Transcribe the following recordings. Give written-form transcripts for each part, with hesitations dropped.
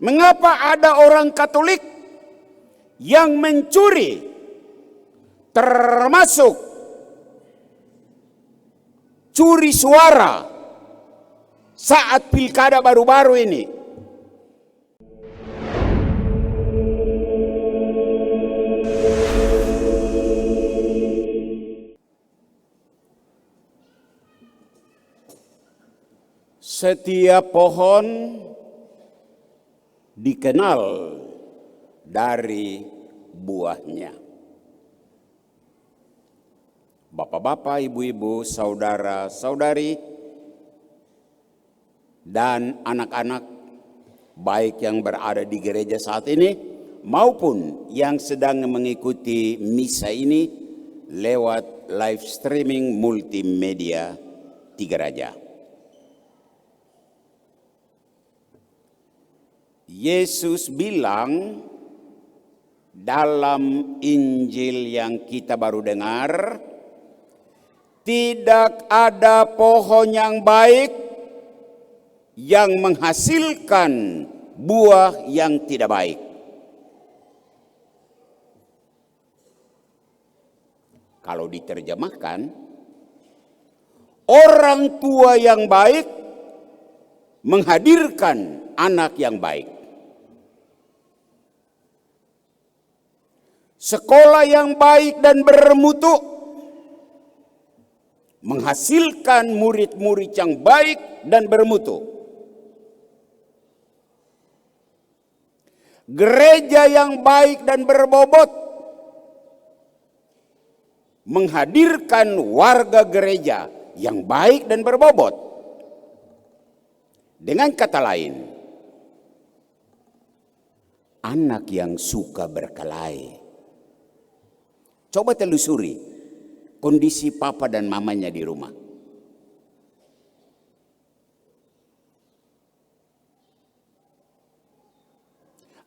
Mengapa ada orang Katolik yang mencuri, termasuk curi suara saat pilkada baru-baru ini? Setiap pohon dikenal dari buahnya. Bapak-bapak, ibu-ibu, saudara-saudari, dan anak-anak, baik yang berada di gereja saat ini maupun yang sedang mengikuti misa ini lewat live streaming multimedia Tiga Raja. Yesus bilang dalam Injil yang kita baru dengar, tidak ada pohon yang baik yang menghasilkan buah yang tidak baik. Kalau diterjemahkan, orang tua yang baik menghadirkan anak yang baik. Sekolah yang baik dan bermutu menghasilkan murid-murid yang baik dan bermutu. Gereja yang baik dan berbobot menghadirkan warga gereja yang baik dan berbobot. Dengan kata lain, anak yang suka berkelahi. Coba telusuri kondisi papa dan mamanya di rumah.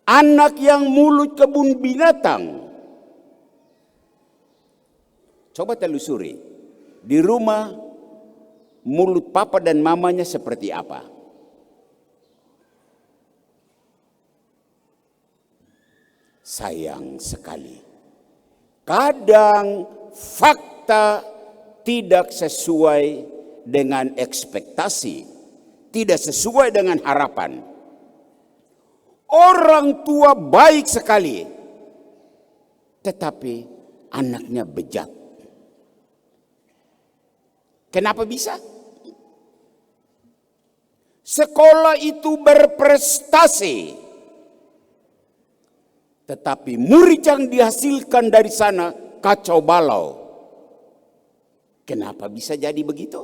Anak yang mulut kebun binatang. Coba telusuri di rumah mulut papa dan mamanya seperti apa. Sayang sekali. Kadang fakta tidak sesuai dengan ekspektasi, tidak sesuai dengan harapan. Orang tua baik sekali, tetapi anaknya bejat. Kenapa bisa? Sekolah itu berprestasi, tetapi murid yang dihasilkan dari sana kacau balau. Kenapa bisa jadi begitu?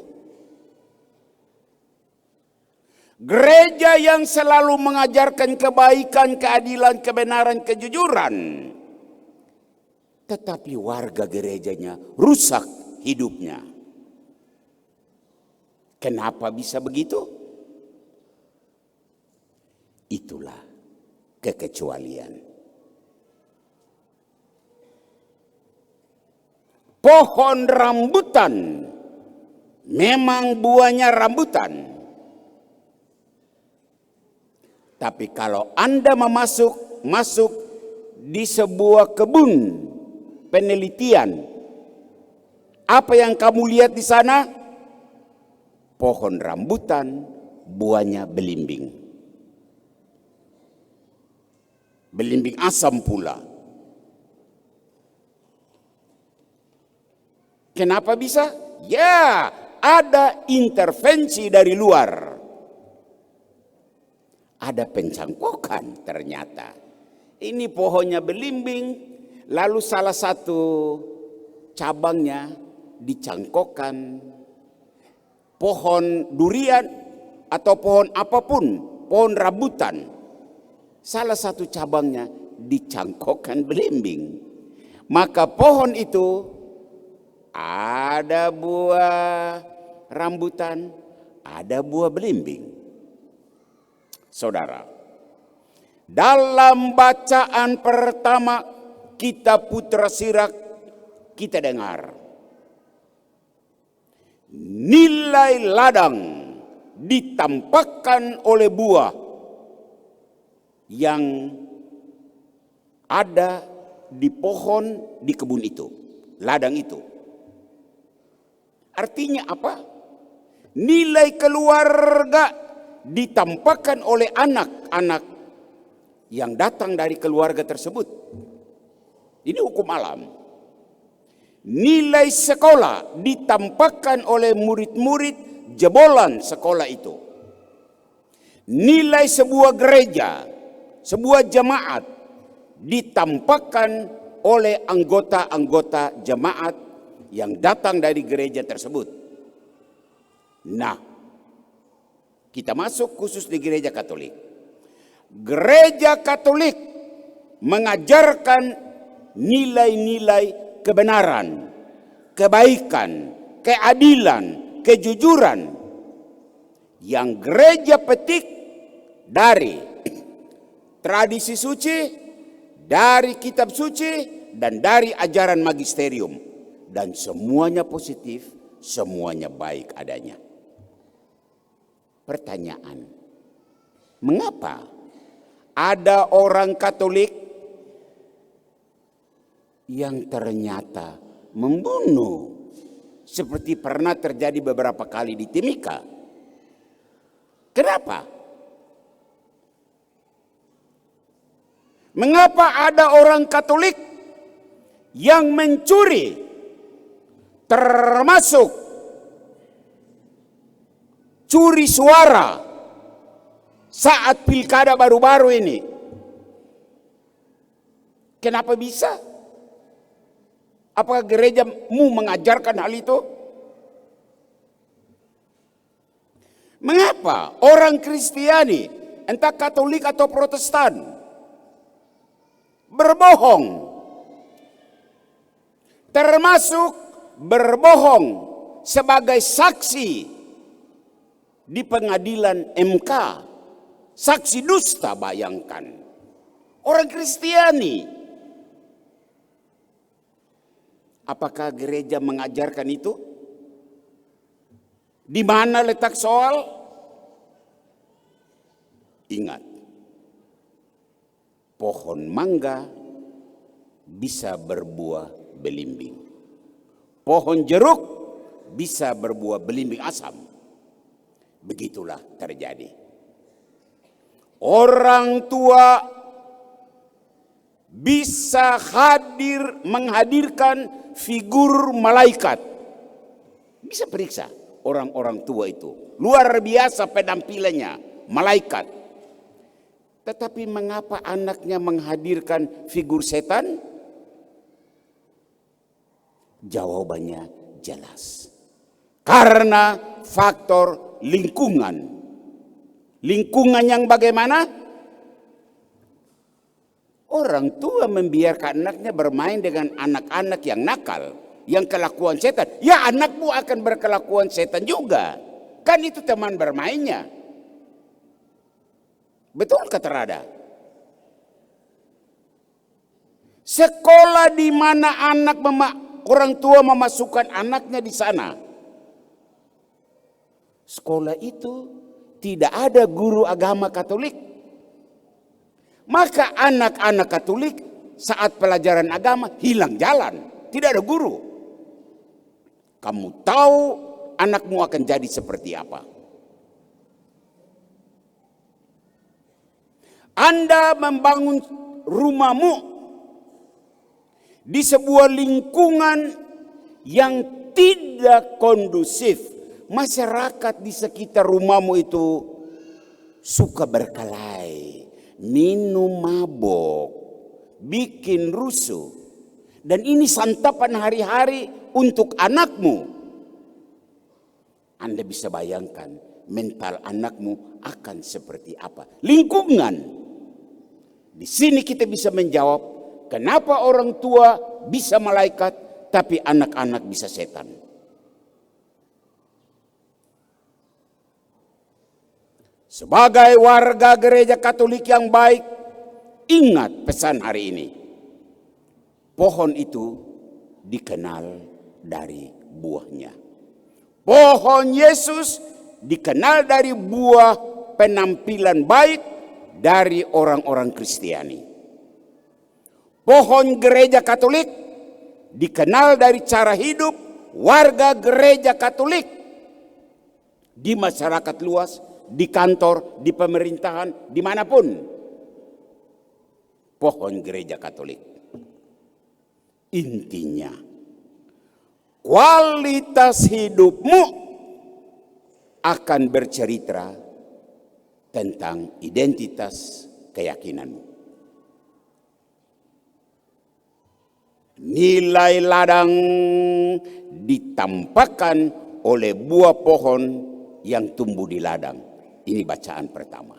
Gereja yang selalu mengajarkan kebaikan, keadilan, kebenaran, kejujuran, tetapi warga gerejanya rusak hidupnya. Kenapa bisa begitu? Itulah kekecualian. Pohon rambutan memang buahnya rambutan. Tapi kalau Anda masuk di sebuah kebun penelitian, apa yang kamu lihat di sana? Pohon rambutan, buahnya belimbing. Belimbing asam pula. Kenapa bisa? Ya, ada intervensi dari luar. Ada pencangkokan ternyata. Ini pohonnya belimbing, lalu salah satu cabangnya dicangkokkan. Pohon durian atau pohon apapun, pohon rambutan, salah satu cabangnya dicangkokkan belimbing. Maka pohon itu ada buah rambutan, ada buah belimbing. Saudara, dalam bacaan pertama kitab Putra Sirak kita dengar nilai ladang ditampakkan oleh buah. yang ada di pohon di kebun itu, ladang itu. Artinya apa? Nilai keluarga ditampakkan oleh anak-anak yang datang dari keluarga tersebut. Ini hukum alam. Nilai sekolah ditampakkan oleh murid-murid jebolan sekolah itu. Nilai sebuah gereja, sebuah jemaat ditampakkan oleh anggota-anggota jemaat yang datang dari gereja tersebut. Nah, kita masuk khusus di gereja Katolik. Gereja Katolik mengajarkan nilai-nilai kebenaran, kebaikan, keadilan, kejujuran yang gereja petik dari tradisi suci, dari kitab suci, dan dari ajaran magisterium. Dan semuanya positif, semuanya baik adanya. Pertanyaan, mengapa ada orang Katolik yang ternyata membunuh seperti pernah terjadi beberapa kali di Timika? Kenapa? Mengapa ada orang Katolik yang mencuri, termasuk curi suara saat pilkada baru-baru ini? Kenapa bisa? Apakah gerejamu mengajarkan hal itu? Mengapa orang Kristiani, entah Katolik atau Protestan, berbohong? Termasuk berbohong sebagai saksi di pengadilan MK. Saksi dusta, bayangkan. Orang Kristiani. Apakah gereja mengajarkan itu? Di mana letak soal? Ingat, pohon mangga bisa berbuah belimbing. Pohon jeruk bisa berbuah belimbing asam. Begitulah terjadi. Orang tua bisa menghadirkan figur malaikat. Bisa periksa orang-orang tua itu. Luar biasa penampilannya, malaikat. Tetapi mengapa anaknya menghadirkan figur setan? Jawabannya jelas. Karena faktor lingkungan. Lingkungan yang bagaimana? Orang tua membiarkan anaknya bermain dengan anak-anak yang nakal, yang kelakuan setan. Ya, anakmu akan berkelakuan setan juga. Kan itu teman bermainnya. Betul kata Rada? Sekolah di mana orang tua memasukkan anaknya di sana. Sekolah itu tidak ada guru agama Katolik. Maka anak-anak Katolik saat pelajaran agama hilang jalan. Tidak ada guru. Kamu tahu anakmu akan jadi seperti apa. Anda membangun rumahmu di sebuah lingkungan yang tidak kondusif. Masyarakat di sekitar rumahmu itu suka berkelahi, minum mabok, bikin rusuh. Dan ini santapan hari-hari untuk anakmu. Anda bisa bayangkan mental anakmu akan seperti apa. Lingkungan. Di sini kita bisa menjawab kenapa orang tua bisa malaikat tapi anak-anak bisa setan. Sebagai warga gereja Katolik yang baik, ingat pesan hari ini. Pohon itu dikenal dari buahnya. Pohon Yesus dikenal dari buah penampilan baik, dari orang-orang Kristiani. Pohon gereja Katolik dikenal dari cara hidup warga gereja Katolik di masyarakat luas, di kantor, di pemerintahan, dimanapun. Pohon gereja Katolik. Intinya, kualitas hidupmu akan bercerita tentang identitas keyakinanmu. Nilai ladang ditampakkan oleh buah pohon yang tumbuh di ladang. Ini bacaan pertama.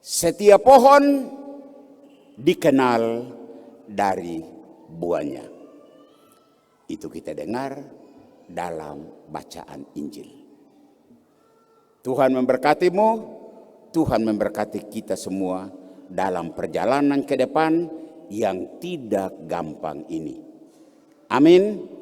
Setiap pohon dikenal dari buahnya. Itu kita dengar dalam bacaan Injil. Tuhan memberkatimu, Tuhan memberkati kita semua dalam perjalanan ke depan yang tidak gampang ini. Amin.